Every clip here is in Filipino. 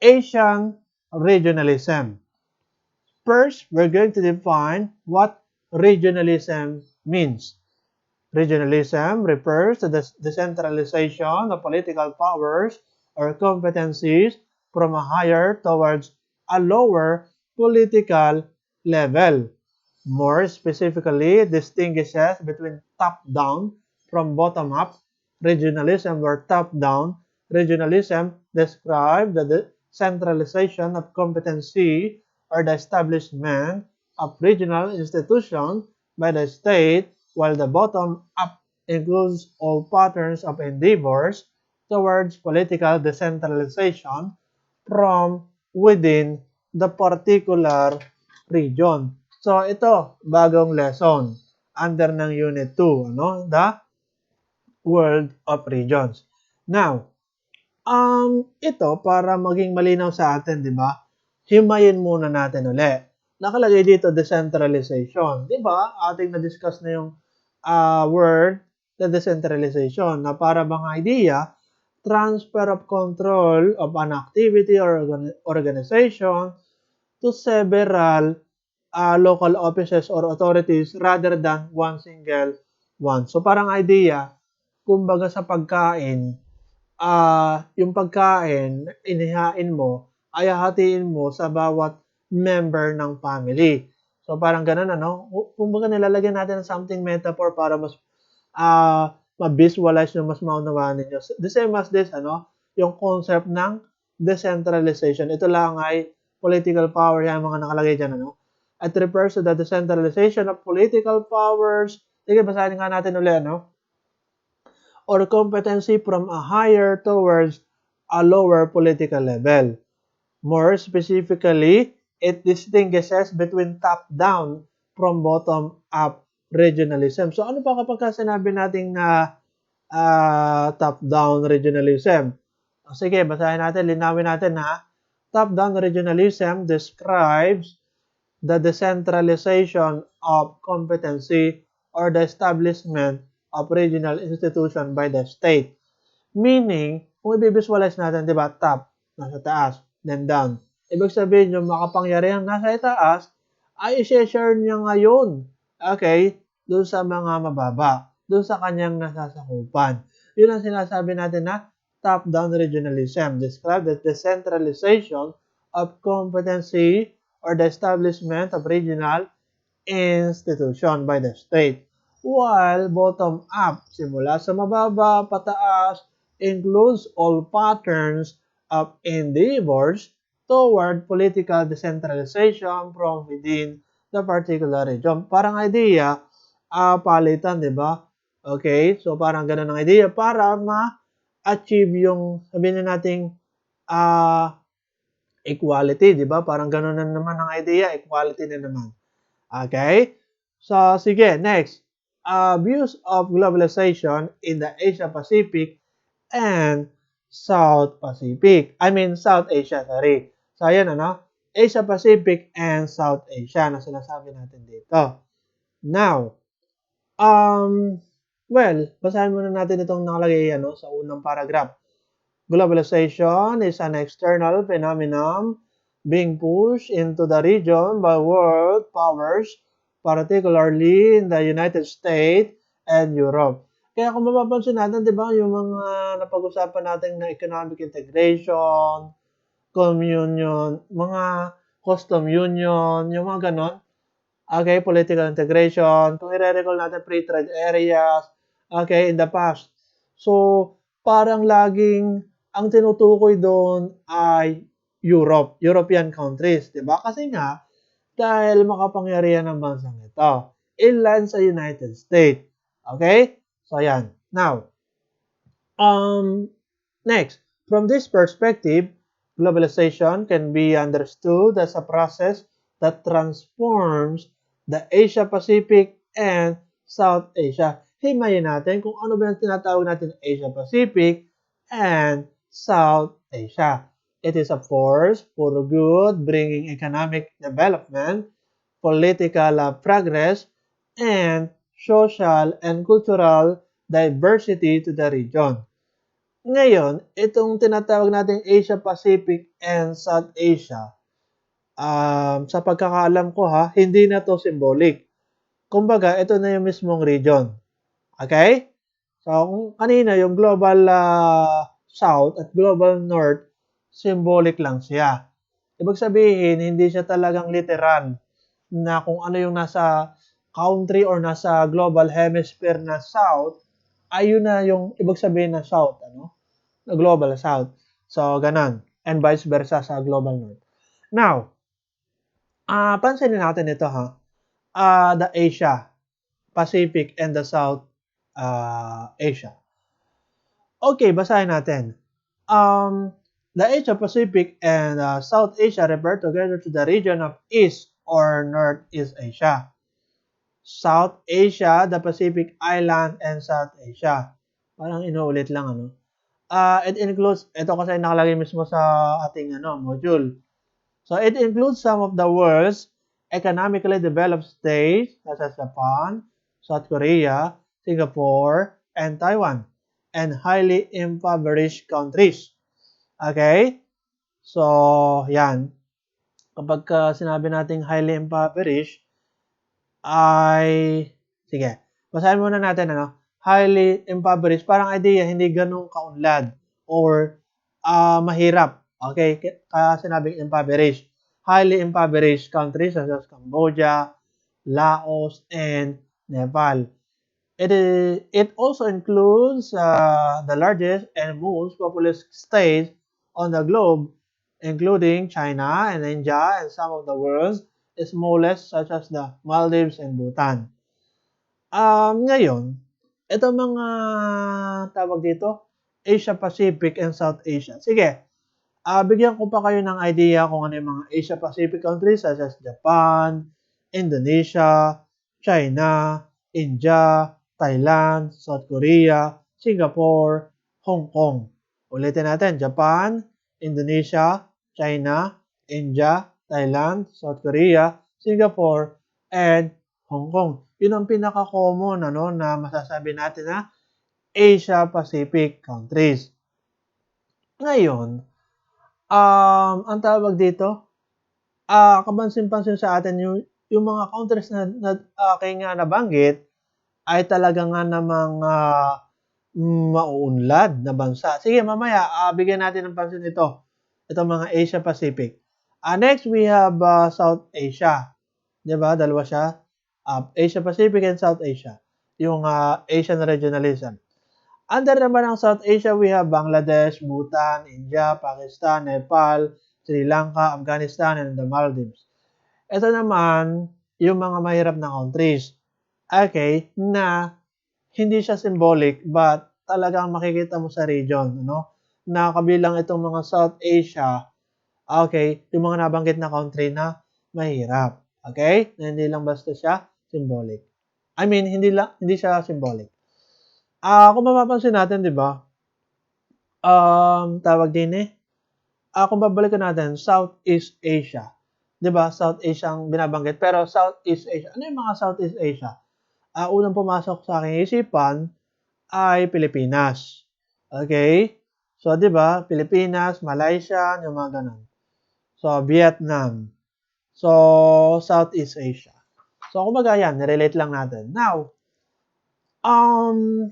Asian regionalism. First, we're going to define what regionalism means. Regionalism refers to the decentralization of political powers or competencies from a higher towards a lower political level. More specifically, it distinguishes between top-down from bottom-up regionalism, where top-down regionalism describes the centralization of competency or the establishment of regional institutions by the state, while the bottom-up includes all patterns of endeavors towards political decentralization from within the particular region. So, ito, bagong lesson under ng Unit 2, ano? The World of Regions. Now, ito, para maging malinaw sa atin, di ba? Himayin muna natin uli. Nakalagay dito, decentralization. Di ba? Ating na-discuss na yung word, the decentralization, na para bang idea, transfer of control of an activity or organization to several local offices or authorities rather than one single one. So parang idea, kumbaga sa pagkain, yung pagkain, inihain mo, ay hahatiin mo sa bawat member ng family. So parang ganun, ano? Kumbaga nilalagyan natin ng something metaphor para mas ma-visualize nyo, mas maunawaan ninyo. The same as this, ano? Yung concept ng decentralization. Ito lang ay political power, yan mga nakalagay dyan, ano? It refers to the decentralization of political powers. Sige, basahin nga natin ulit, ano? Or competency from a higher towards a lower political level. More specifically, it distinguishes between top-down from bottom-up regionalism. So ano pa kapag sinabi natin na top-down regionalism? Sige, basahin natin, linawin natin ha. Top-down regionalism describes the decentralization of competency or the establishment of regional institution by the state. Meaning, kung i-visualize natin, di ba, top, nasa taas, then down. Ibig sabihin, yung makapangyarihang nasa itaas, ay i-share niya ngayon, okay, doon sa mga mababa, doon sa kanyang nasasakupan. Yun ang sinasabi natin na top-down regionalism. Describe the decentralization of competency or the establishment of regional institution by the state. While bottom-up, simula sa mababa, pataas, includes all patterns of endeavors toward political decentralization from within the particular region. Parang idea, palitan, di ba? Okay, so parang ganun ang idea para ma-achieve yung, sabihin na natin, equality, di ba? Parang ganun na naman ang idea, equality na naman. Okay? So, sige, next. Views of globalization in the Asia-Pacific and South Pacific. South Asia, sorry. So, ayan, ano? Asia-Pacific and South Asia na sinasabi natin dito. Now, well, basahin muna natin itong nakalagay sa unang paragraph. Globalization is an external phenomenon being pushed into the region by world powers, particularly in the United States and Europe. Kaya kung mapapansin natin, di ba, yung mga napag-usapan natin na economic integration, communion, mga custom union, yung mga ganon. Okay, political integration. Kung i-recall natin free trade areas, okay, in the past. So, parang laging ang tinutukoy doon ay European countries, di ba? Kasi nga, dahil makapangyarihan ng bansang ito, inland sa United States. Okay? So, ayan. Now, next, from this perspective, globalization can be understood as a process that transforms the Asia-Pacific and South Asia. Himayin natin kung ano ba yung tinatawag natin Asia-Pacific and South Asia. It is a force for good, bringing economic development, political progress, and social and cultural diversity to the region. Ngayon, itong tinatawag nating Asia Pacific and South Asia, sa pagkakaalam ko ha, hindi na to symbolic. Kumbaga, ito na yung mismong region. Okay? So, kung kanina yung global South at global North, symbolic lang siya. Ibig sabihin, hindi siya talagang literal na kung ano yung nasa country or nasa global hemisphere na South, ayun na yung ibig sabihin na South, ano? Na global South. So, ganon. And vice versa sa global North. Now, pansinin natin ito ha. The Asia, Pacific, and the South Asia. Okay, basahin natin. The Asia Pacific and South Asia refer together to the region of East or Northeast Asia. South Asia, the Pacific Island, and South Asia. Parang inuulit lang, ano? It includes, ito kasi nakalagay mismo sa ating module. So it includes some of the world's economically developed states such as Japan, South Korea, Singapore, and Taiwan, and highly impoverished countries. Okay? So, yan. Kapag sinabi nating highly impoverished, ay, sige, basahin muna natin, highly impoverished, parang idea, hindi ganun kaunlad or mahirap. Okay? Kaya sinabing impoverished. Highly impoverished countries such as Cambodia, Laos, and Nepal. It also includes the largest and most populous states on the globe, including China and India and some of the world's smallest such as the Maldives and Bhutan. Ngayon, ito mga tawag dito, Asia Pacific and South Asia. Sige, bigyan ko pa kayo ng idea kung ano yung mga Asia Pacific countries such as Japan, Indonesia, China, India, Thailand, South Korea, Singapore, Hong Kong. Ulitin natin, Japan, Indonesia, China, India, Thailand, South Korea, Singapore, and Hong Kong. Yun ang pinaka-common na masasabi natin na Asia Pacific countries. Ngayon, ang tawag dito, kapansin-pansin sa atin yung mga countries na aking nabanggit ay talaga nga namang mauunlad na bansa. Sige, mamaya bigyan natin ng pansin ito. Ito mga Asia Pacific. Next, we have South Asia. 'Di ba? Dalawa siya. Asia Pacific and South Asia. Yung Asian regionalism. Under naman ang South Asia, we have Bangladesh, Bhutan, India, Pakistan, Nepal, Sri Lanka, Afghanistan, and the Maldives. Ito naman, yung mga mahirap na countries. Okay, na hindi siya symbolic, but talagang makikita mo sa region, na kabilang itong mga South Asia, okay, yung mga nabanggit na country na mahirap. Okay? Na hindi lang basta siya symbolic. I mean, hindi siya symbolic. Kung mapapansin natin, 'di ba? Tawag din kung babalikan natin, Southeast Asia. 'Di ba? South Asia ang binabanggit, pero Southeast Asia. Ano yung mga Southeast Asia? Unang pumasok sa aking isipan ay Pilipinas. Okay? So, 'di ba? Pilipinas, Malaysia, yung mga ganun. So, Vietnam. So, Southeast Asia. So, kumbaga yan, nirelate lang natin. Now,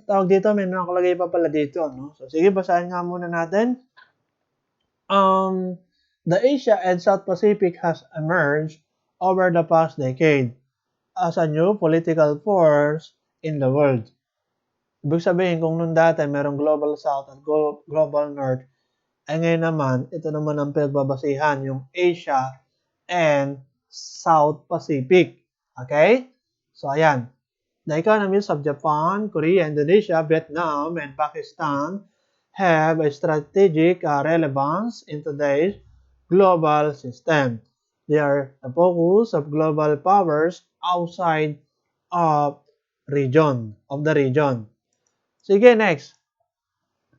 tawag dito, may nakalagay pa pala dito, no? So, sige, basahin nga muna natin. The Asia and South Pacific has emerged over the past decade as a new political force in the world. Ibig sabihin, kung noon dati merong Global South at Global North, ay ngayon naman, ito naman ang pinagbabasihan, yung Asia and South Pacific. Okay? So, ayan. The economies of Japan, Korea, Indonesia, Vietnam, and Pakistan have a strategic relevance in today's global system. They are the focus of global powers outside of the region. Sige, next.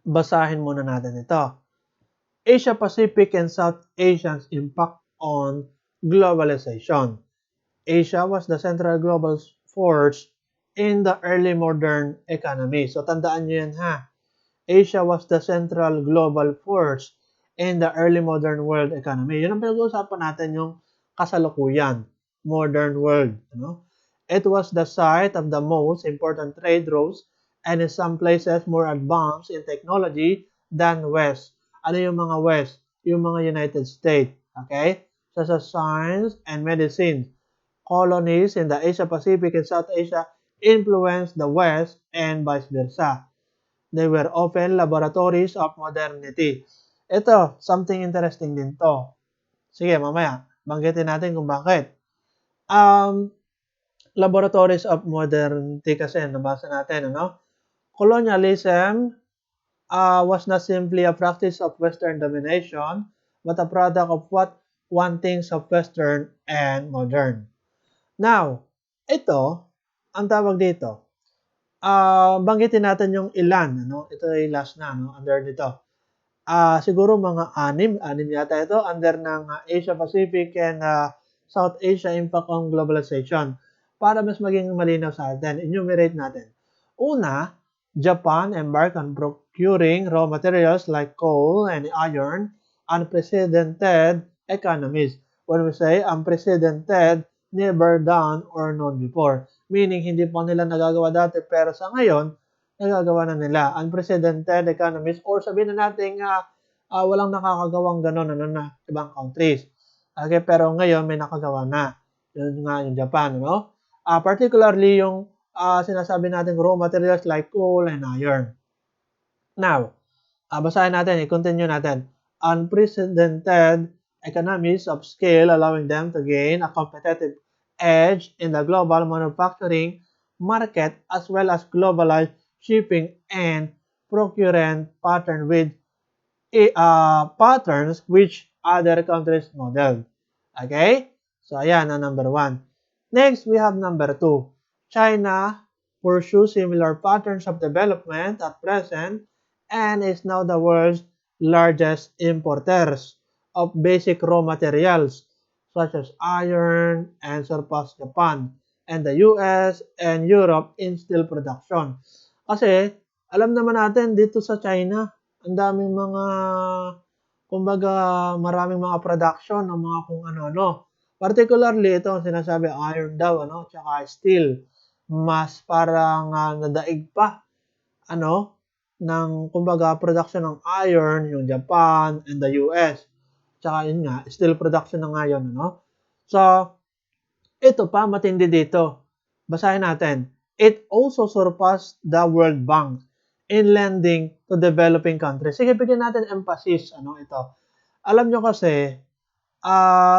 Basahin muna natin ito. Asia Pacific and South Asia's impact on globalization. Asia was the central global force in the early modern economy. So, tandaan nyo yan ha. Asia was the central global force in the early modern world economy. Yun ang pinag-uusapan natin yung kasalukuyan, modern world. Ano? It was the site of the most important trade routes and in some places more advanced in technology than West. Ano yung mga West? Yung mga United States. Okay? So sa science and medicine, colonies in the Asia-Pacific and South Asia influenced the West and vice versa. They were often laboratories of modernity. Ito, something interesting din to. Sige, mamaya, banggitin natin kung bakit. Laboratories of modernity kasi, nabasa natin, ano? Colonialism was not simply a practice of Western domination, but a product of what one thinks of Western and modern. Now, ito, ang tawag dito, banggitin natin yung ilan, ano? Ito ay last na, no? Under dito. Siguro mga anim yata ito, under ng Asia Pacific and South Asia Impact on Globalization. Para mas maging malinaw sa atin, enumerate natin. Una, Japan embarked on procuring raw materials like coal and iron, unprecedented economies. When we say unprecedented, never done or known before. Meaning, hindi pa nila nagagawa dati, pero sa ngayon, nagagawa na nila. Unprecedented economies, or sabihin na natin walang nakakagawang gano'n na ibang countries. Okay, pero ngayon may nakagawa na. Yun nga yung Japan, no? Particularly yung sinasabi natin raw materials like coal and iron. Now, basahin natin, i-continue natin. Unprecedented economies of scale allowing them to gain a competitive edge in the global manufacturing market as well as globalized shipping and procurement patterns which other countries modeled. Okay? So, ayan ang number 1. Next, we have number 2. China pursues similar patterns of development at present and is now the world's largest importers of basic raw materials such as iron and surpass Japan and the US and Europe in steel production. Kasi alam naman natin dito sa China, ang daming mga kumbaga maraming mga production ng mga kung ano-ano. Particularly ito ang sinasabi iron daw, ano, tsaka steel. Mas parang nadaig pa ng kumbaga production ng iron yung Japan and the US. Tsaka yun nga, steel production na ngayon, ano? So, ito pa matindi dito. Basahin natin. It also surpassed the World Bank in lending to developing countries. Sige, bigyan natin emphasis, ito. Alam nyo kasi,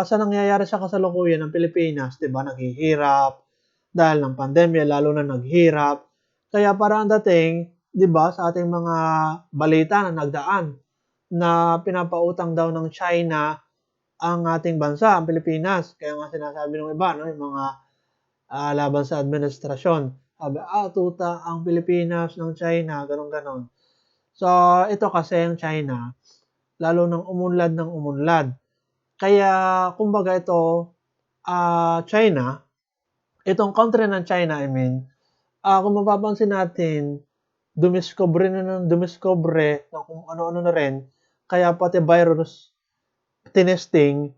sa nangyayari sa kasalukuyan ng Pilipinas, 'di ba, naghihirap dahil ng pandemya, lalo na naghirap. Kaya parang dating, 'di ba, sa ating mga balita na nagdaan na pinapautang daw ng China ang ating bansa, ang Pilipinas. Kaya nga sinasabi ng iba, no, yung mga laban sa administrasyon. Sabi, tuta ang Pilipinas ng China, ganon-ganon. So, ito kasi ang China, lalo nang umunlad ng umunlad. Kaya, kumbaga ito, China, itong country ng China, kung mapapansin natin, dumiskobre na kung ano-ano na rin, kaya pati virus tinesting,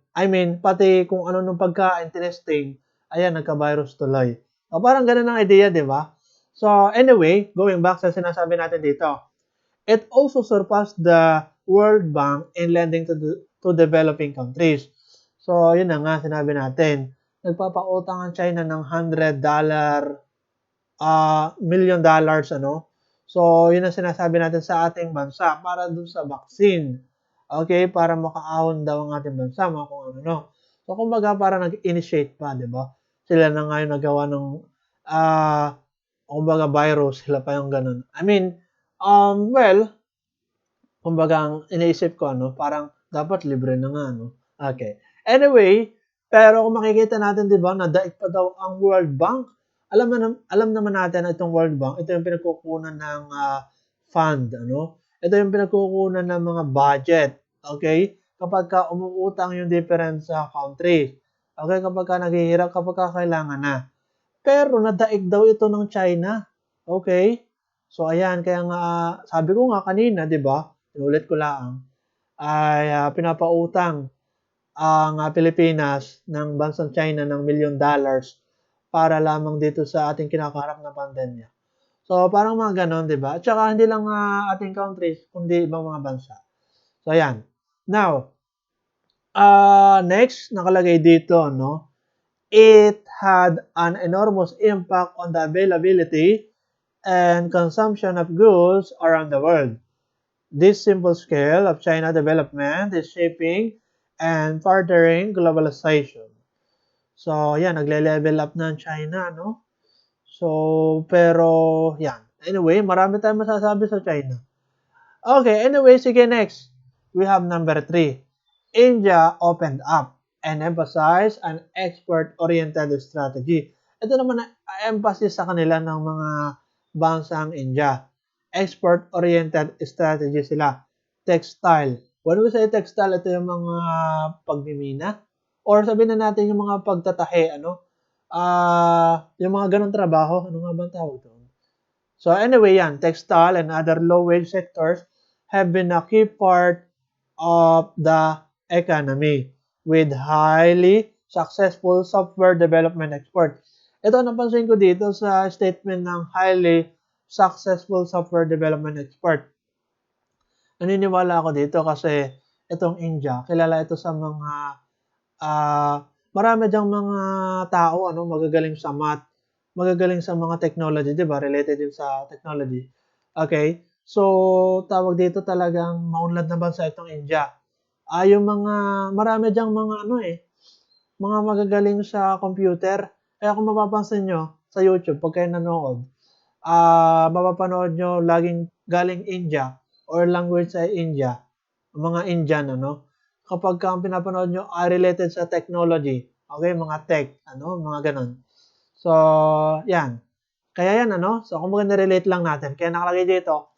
pati kung ano nung pagkain tinesting, ayan, nagka-virus tuloy. So, parang ganun ang idea, di ba? So, anyway, going back sa sinasabi natin dito, it also surpassed the World Bank in lending to developing countries. So, yun na nga, sinabi natin, nagpapautang ang China ng $100 million, So, yun ang sinasabi natin sa ating bansa para dun sa vaccine. Okay? Para makaahon daw ang ating bansa, mga kung ano. So, kumbaga, para nag-initiate pa, di ba? Sila na nga yung nagawa ng, kumbaga, virus, sila pa yung ganun. Kumbaga, ang iniisip ko, parang dapat libre na nga, Okay. Anyway, pero kung makikita natin, di ba, nadaig pa daw ang World Bank. Alam naman natin na itong World Bank, ito yung pinagkukunan ng fund, Ito yung pinagkukunan ng mga budget, okay? Kapag ka umuutang yung different countries, okay? Kapag ka naghihirap, kapag ka kailangan na. Pero nadaig daw ito ng China, okay? So ayan, kaya nga sabi ko nga kanina, 'di ba? Inulit ko lang ay pinapautang ang Pilipinas ng bansang China ng $1,000,000 para lamang dito sa ating kinakaharap na pandemya. So parang mga gano'n, 'di ba? At saka hindi lang ating countries kundi ibang mga bansa. So ayan. Now, next nakalagay dito, no? It had an enormous impact on the availability and consumption of goods around the world. This simple scale of China development is shaping and furthering globalization. So, yan, nagle-level up na ang China, no? So, pero, yan. Anyway, marami tayong masasabi sa China. Okay, anyway, sige, next. We have number 3. India opened up and emphasized an export-oriented strategy. Ito naman ang emphasis sa kanila ng mga bansang India. Export-oriented strategy sila. Textile. When we say textile, ito yung mga pagmimina. Or sabihin na natin yung mga pagtatahe, ano? Yung mga ganong trabaho. Ano nga bang tawag doon? So anyway, yan, textile and other low-wage sectors have been a key part of the economy with highly successful software development export. Ito napansin ko dito sa statement ng highly successful software development export. Naniniwala ako dito kasi itong India, kilala ito sa mga marami diyang mga tao magagaling sa math, magagaling sa mga technology, 'di ba? Related din sa technology. Okay? So, tawag dito talagang maunlad na bansa itong India. Yung mga marami diyang mga mga magagaling sa computer. Kaya kung mapapansin nyo sa YouTube, pag kayo nanood, mapapanood nyo laging galing India or language sa India, mga Indian, kapag ang pinapanood nyo ay related sa technology, okay, mga tech, mga ganon. So, yan. Kaya yan, so kung nirelate lang natin, kaya nakalagay dito,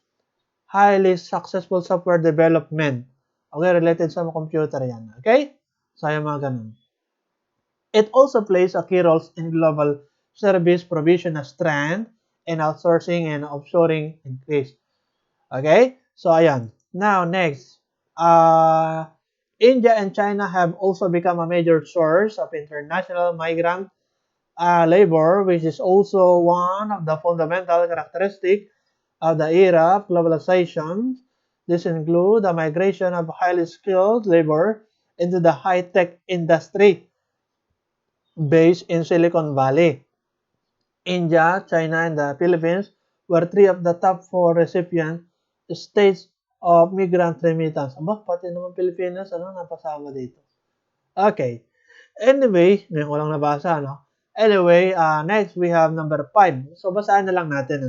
highly successful software development. Okay, related sa computer yan. Okay? So, yung mga ganun. It also plays a key role in global service provision as trend and outsourcing and offshoring increase. Okay? So, ayan. Now, next. India and China have also become a major source of international migrant labor, which is also one of the fundamental characteristics of the era of globalization. This includes the migration of highly skilled labor into the high-tech industry based in Silicon Valley. India, China, and the Philippines were 3 of the top 4 recipient states of migrant remittance. Aba, pati naman Pilipinas, napasama dito. Okay. Anyway, ngayon ko lang nabasa, Anyway, next we have number 5. So, basahin na lang natin,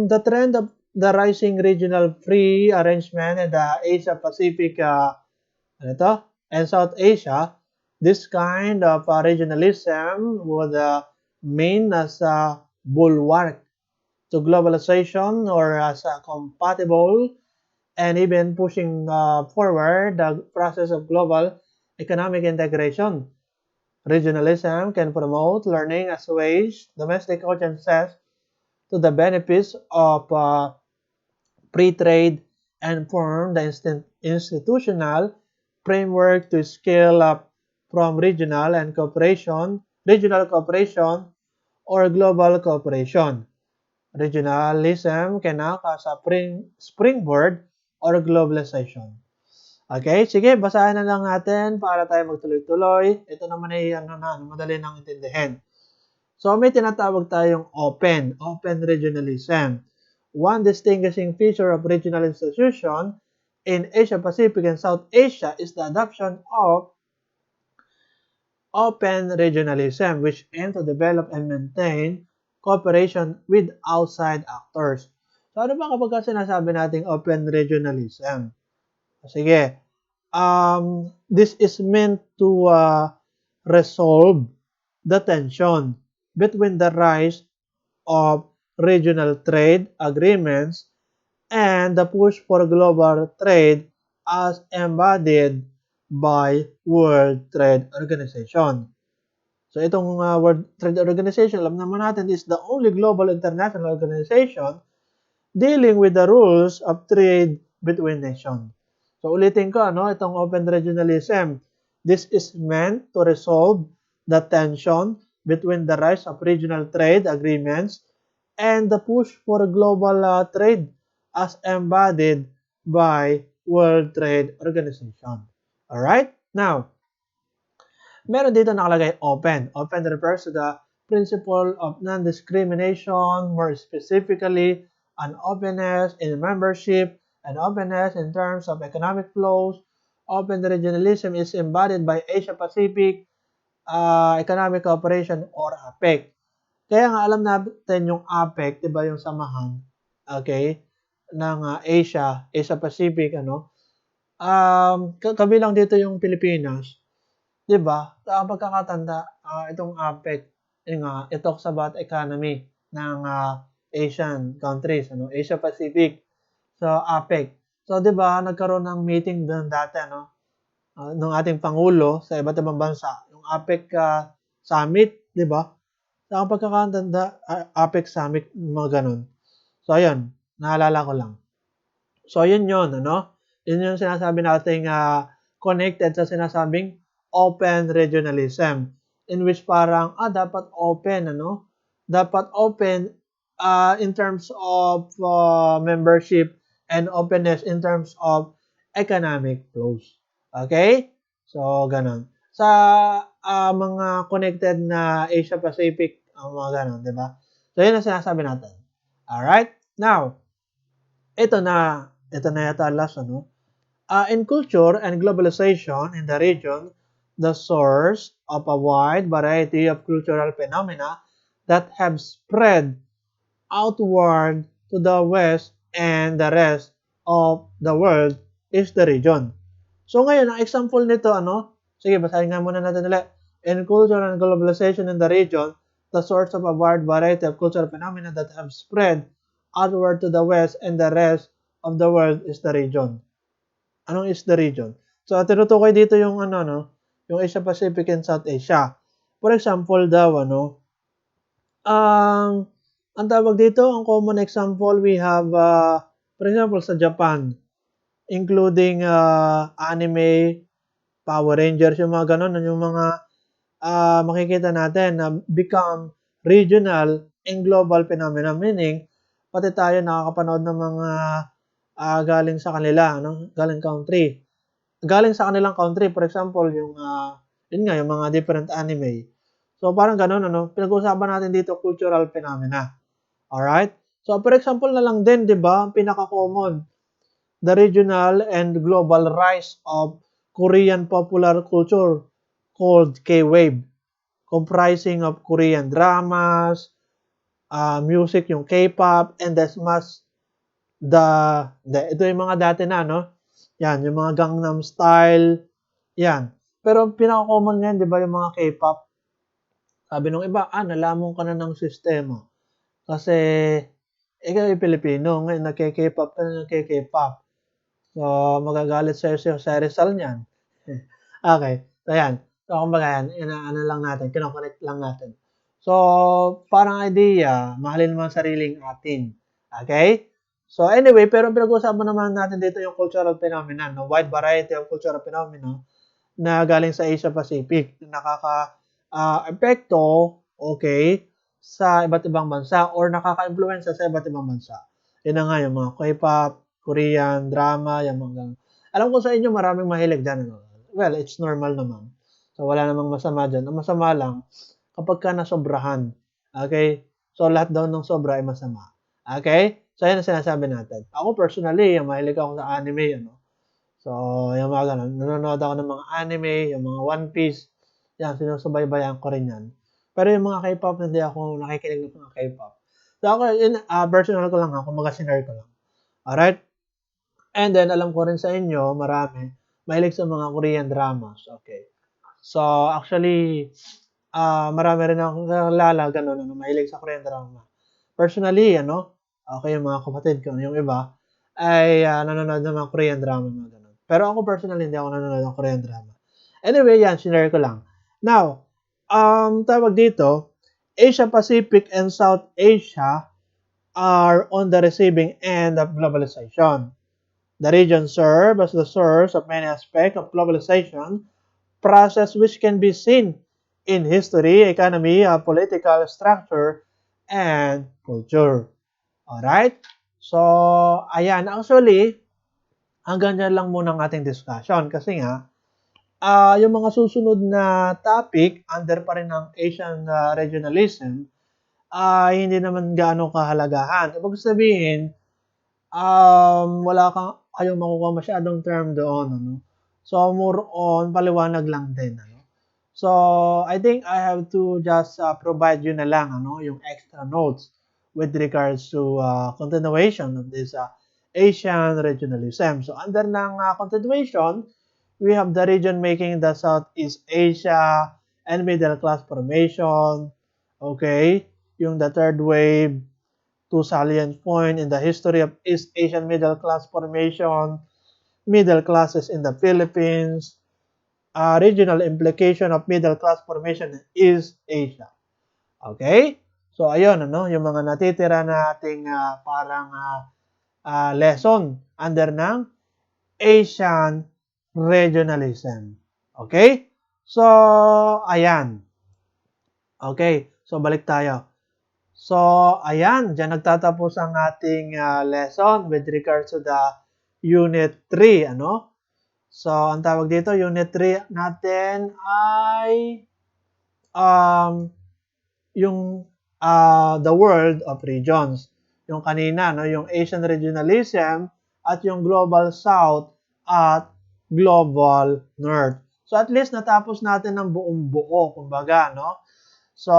The trend of the rising regional free arrangement in the Asia-Pacific and South Asia, this kind of regionalism would mean as a bulwark to globalization or as a compatible and even pushing forward the process of global economic integration. Regionalism can promote learning as ways domestic audiences to the benefits of free trade and form the institutional framework to scale up from regional cooperation or global cooperation. Regionalism can act as a springboard or globalization. Okay, sige, basahin na lang natin para tayo magtuloy-tuloy. Ito naman ay madali nang intindihin. So, may tinatawag tayong open regionalism. One distinguishing feature of regional institution in Asia-Pacific and South Asia is the adoption of open regionalism, which aims to develop and maintain cooperation with outside actors. So, ano ba kapag sinasabi nating open regionalism? Sige, this is meant to resolve the tension between the rise of regional trade agreements and the push for global trade as embodied by World Trade Organization. So itong World Trade Organization, alam naman natin, is the only global international organization dealing with the rules of trade between nations. So ulitin ko, itong open regionalism, this is meant to resolve the tension between the rise of regional trade agreements and the push for global trade as embodied by World Trade Organization. Alright? Now, meron dito nakalagay open. Open refers to the principle of non-discrimination, more specifically, an openness in membership, an openness in terms of economic flows. Open regionalism is embodied by Asia-Pacific Economic Cooperation or APEC. Kaya nga alam natin yung APEC, 'di ba, yung samahan, okay, ng Asia Pacific, kabilang dito yung Pilipinas. 'Di ba? Sa pagkakatanda, itong APEC, yun nga, it talks about economy ng Asian countries, Asia Pacific. So APEC. So 'di ba, nagkaroon ng meeting doon dati, ng ating pangulo sa iba't ibang bansa, yung APEC summit, 'di ba? Sa pagkakatanda, APEC summit, mga ganun. So ayun, naalala ko lang. So yun yun, Yun yung sinasabi nating connected sa sinasabing open regionalism, in which parang dapat open, dapat open in terms of membership and openness in terms of economic flows. Okay? So ganun. Sa mga connected na Asia Pacific, mga ganun, 'di ba? So yun ang sinasabi natin. All right? Now, ito na yata last, in culture and globalization in the region, the source of a wide variety of cultural phenomena that have spread outward to the West and the rest of the world is the region. So ngayon, ang example nito, sige, basahin nga muna natin ulit. In culture and globalization in the region, the source of a wide variety of cultural phenomena that have spread outward to the West and the rest of the world is the region. Anong is the region? So, tinutukoy dito yung yung Asia Pacific and South Asia. For example daw, ang tawag dito, ang common example, we have, for example, sa Japan, including anime, Power Rangers, yung mga ganun, yung mga makikita natin na become regional and global phenomena, meaning, pati tayo nakakapanood ng mga galing sa kanila, galing country. Galing sa kanilang country, for example, yung yung mga different anime. So parang ganoon, pinag-uusapan natin dito cultural phenomena. All right? So for example na lang din, 'di ba, pinaka-common, the regional and global rise of Korean popular culture called K-wave, comprising of Korean dramas, music, yung K-pop, and as much ito yung mga dati na, yan, yung mga Gangnam Style, yan. Pero pinaka-common ngayon, di ba, yung mga K-pop. Sabi nung iba, nalamon ka na ng sistema. Kasi, ikaw yung Pilipino, ngayon nagke-K-pop ka na nagke-K-pop. So, magagalit sa'yo sa Rizal niyan. Okay, so yan. So, kumbaga yan, lang natin, kinoconnect lang natin. So, parang idea, mahalin mo ang sariling atin. Okay? So anyway, pero pinag-uusapan naman natin dito yung cultural phenomena, wide variety of cultural phenomena na galing sa Asia Pacific, nakaka-epekto, okay, sa iba't ibang bansa or nakaka-influensya sa iba't ibang bansa. Yun na nga yung mga K-pop, Korean, drama, yung mga alam ko sa inyo maraming mahilig dyan. Well, it's normal naman. So wala namang masama dyan. Ang masama lang, kapag ka nasobrahan. Okay? So lahat daw ng sobra ay masama. Okay? So, yan ang sinasabi natin. Ako personally, mahilig ako sa anime, So, yung mga ganun. Nanonood ako ng mga anime, yung mga One Piece. Yan, sinusubaybayan ko rin yan. Pero yung mga K-pop, hindi ako nakikinig ng mga K-pop. So, ako, personal ko lang, kumbaga sinare ko lang. Alright? And then, alam ko rin sa inyo, marami, mahilig sa mga Korean dramas. Okay. So, actually, marami rin akong kakilala, ganun, mahilig sa Korean drama. Personally, okay, yung mga kapatid ko, yung iba, ay nanonood ng mga Korean drama, mga ganun. Pero ako personally, hindi ako nanonood ng Korean drama. Anyway, yan, sinare ko lang. Now, tawag dito, Asia Pacific and South Asia are on the receiving end of globalization. The region serves as the source of many aspects of globalization process which can be seen in history, economy, political structure, and culture. Alright? So, ayan. Actually, hanggang dyan lang muna ang ating discussion kasi nga, yung mga susunod na topic under pa rin ng Asian regionalism ay hindi naman gaano kahalagahan. Ibig sabihin, wala kang kayong makukuha masyadong term doon, ano. So, more on paliwanag lang din, ano. So, I think I have to just provide you na lang, ano, yung extra notes with regards to continuation of this Asian regionalism. So, under ng continuation, we have the region making the Southeast Asia and middle class formation. Okay, yung the third wave, two salient points in the history of East Asian middle class formation, middle classes in the Philippines, regional implication of middle class formation in East Asia. Okay? So, ayun, ano, yung mga natitira na ating parang lesson under ng Asian regionalism. Okay? So, ayan. Okay. So, balik tayo. So, ayan. Diyan nagtatapos ang ating lesson with regards to the Unit 3. Ano? So, ang tawag dito, Unit 3 natin ay yung the world of regions. Yung kanina, no, yung Asian regionalism at yung Global South at Global North. So at least natapos natin ng buong buo, kumbaga, no? So,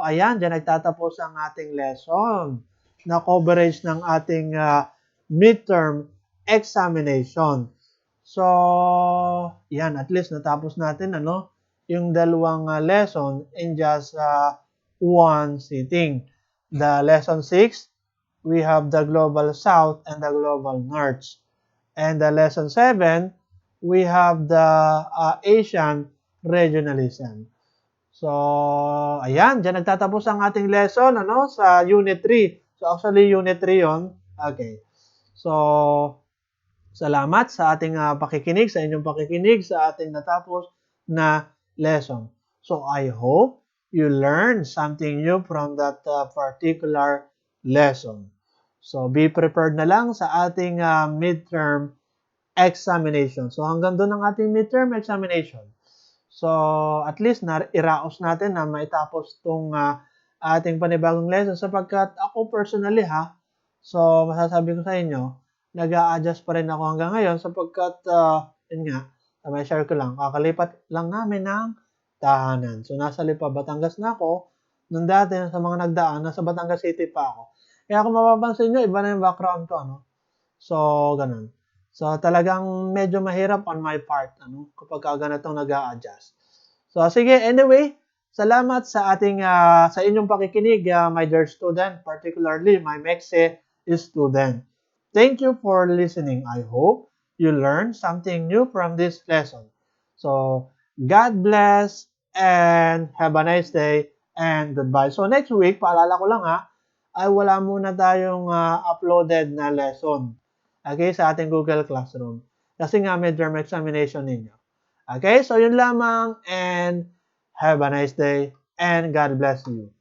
ayan, diyan nagtatapos ang ating lesson na coverage ng ating midterm examination. So, yan, at least natapos natin, ano, yung dalawang lesson in just one sitting. The lesson 6, we have the Global South and the Global North. And the lesson 7, we have the Asian regionalism. So, ayan, dyan nagtatapos ang ating lesson, ano, sa Unit 3. So, actually, Unit 3 yon. Okay. So, salamat sa ating pakikinig, sa inyong pakikinig, sa ating natapos na lesson. So, I hope you learned something new from that particular lesson. So, be prepared na lang sa ating midterm examination. So, hanggang doon ang ating midterm examination. So, at least iraos natin na maitapos itong ating panibagong lesson sapagkat ako personally so masasabi ko sa inyo, nag-a-adjust pa rin ako hanggang ngayon sapagkat, yun nga, may share ko lang, kakalipat lang namin ng tahanan. So, nasa Lipa, Batangas na ako. Nung dati, sa mga nagdaan, nasa Batangas City pa ako. Kaya kung mapapansin nyo, iba na yung background ko, ano? So, ganun. So, talagang medyo mahirap on my part, ano, kapag ganitong nag-a-adjust. So, sige, anyway, salamat sa ating, sa inyong pakikinig, my dear student, particularly my MEXE student. Thank you for listening. I hope you learned something new from this lesson. So, God bless and have a nice day and goodbye. So, next week, paalala ko lang ay wala muna tayong uploaded na lesson. Okay, sa ating Google Classroom. Kasi nga midterm examination ninyo. Okay, so yun lamang and have a nice day and God bless you.